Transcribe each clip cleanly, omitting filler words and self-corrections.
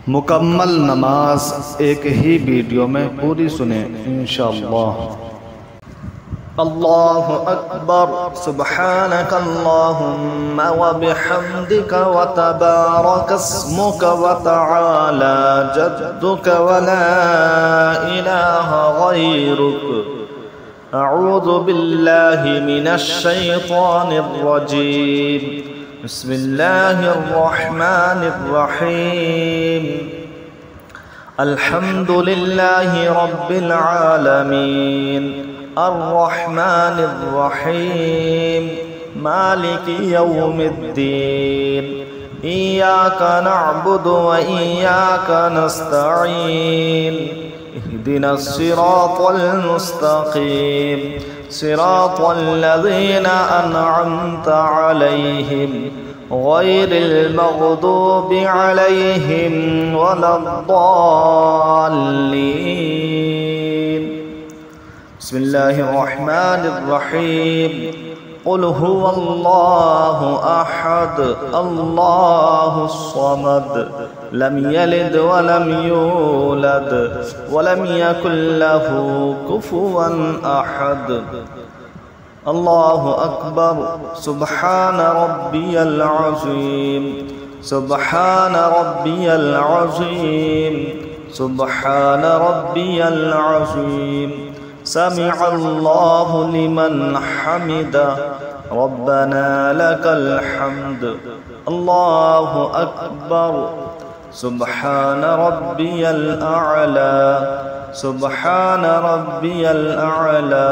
मुकम्मल नमाज एक ही वीडियो में पूरी सुने इंशाअल्लाह। अल्लाहु अकबर सुब्हानक अल्लाहुम्मा व बिहम्दिक व तबारक अस्मुक व तआला जद्दुक व ला इलाहा गैरुक। अऊज़ु बिल्लाहि मिनश शैतानिर रजीम। बिस्मिल्लाहिर रहमानिर रहीम। अल्हम्दुलिल्लाहि रब्बिल आलमीन अर्रहमानिर रहीम मालिकि यौमिद्दीन। इय्याका नअबुदु व इय्याका नस्तईन। इहदिनस सिरातल मुस्तकीम सिरातल लज़ीना अनअमता अलैहिम गैरिल मग़दूबि अलैहिम वलद्दाल्लीन। बिस्मिल्लाहिर रहमानिर रहीम। क़ुल हुवल्लाहु अहद अल्लाहुस समद लम यलिद व लम यूलद व लम यकुल लहू कुफुवन अहद। अल्लाहु अकबर सुब्हान रब्बियल अज़ीम सुब्हान रब्बियल अज़ीम सुब्हान रब्बियल अज़ीम। समिअल्लाहु लिमन हमिदा रब्बना लकल हम्द। अल्लाहु अकबर सुब्हान रब्बियल अअला सुब्हान रब्बियल अअला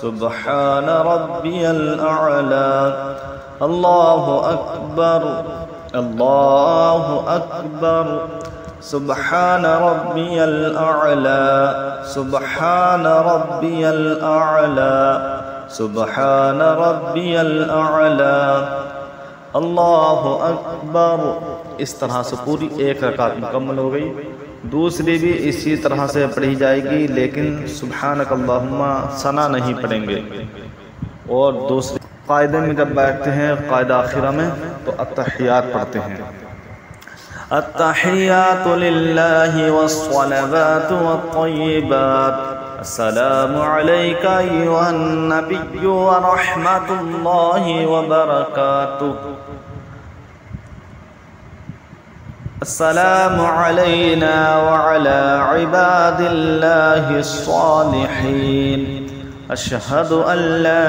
सुब्हान रब्बियल अअला। अल्लाहु अकबर अल्लाहु अकबर सुब्हान रब्बियल अअला सुब्हान रब्बियल अअला सुब्हान रब्बियल अअला। अल्लाहु अकबर। इस तरह से पूरी एक रकात मुकम्मल हो गई। दूसरी भी इसी तरह से पढ़ी जाएगी, लेकिन सुब्हानक अल्लाहुम्मा सना नहीं पढ़ेंगे। और दूसरे कायदे में जब बैठते हैं कायदा आखिरा में तो अत्तहियात पढ़ते हैं। अत्तहियातु लिल्लाहि वस्सलावातु वत्तय्यिबात। अस्सलामु अलैका अय्युहन नबिय्यु व रहमतुल्लाहि व बरकातुहू। अस्सलामु अलैना व अला इबादिल्लाहिस सालिहीन। अशहदु अल्ला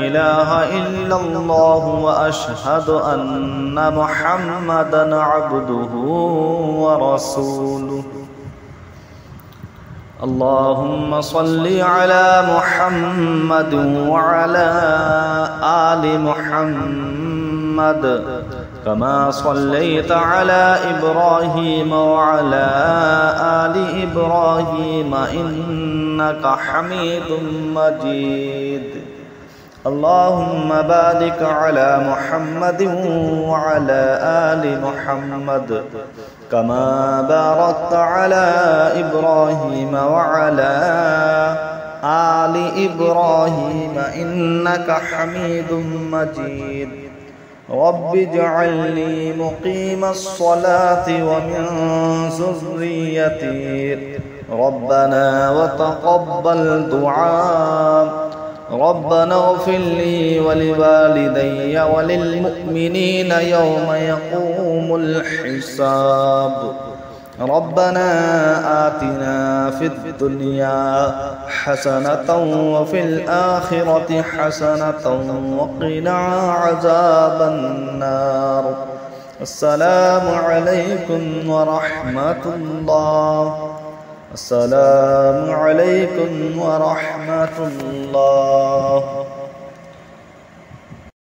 इलाहा इल्लल्लाहु व अशहदु अन्ना मुहम्मदन अब्दुहु व रसूलुहु। अल्लाहुम्मा सल्लि अला मुहम्मद व अला आलि मुहम्मद कमा सल्लैता अला इब्राहीम व अला आलि इब्राहीम इन्नका हमीदुम मजीद। अल्लाहुम्मा बारिक अला मुहम्मद व अला आलि मुहम्मद कमा बारकता अला इब्राहीम व अला आलि इब्राहीम इन्नका हमीदुम मजीद। रब्बि जअलनी मुक़ीमस्सलाति व मिन ज़ुर्रिय्यती रब्बना व तक़ब्बल दुआ। रब्बना इग़फ़िर ली व लिवालिदैय व लिलमुअ्मिनीना यौम यक़ूमुल हिसाब। रब्बना आतिना फिद दुनिया हसनतन व फिल आखिरति हसनतन व क़िना अज़ाबन नार। अस्सलामु अलैकुम व रहमतुल्लाह। अस्सलामु अलैकुम व रहमतुल्लाह।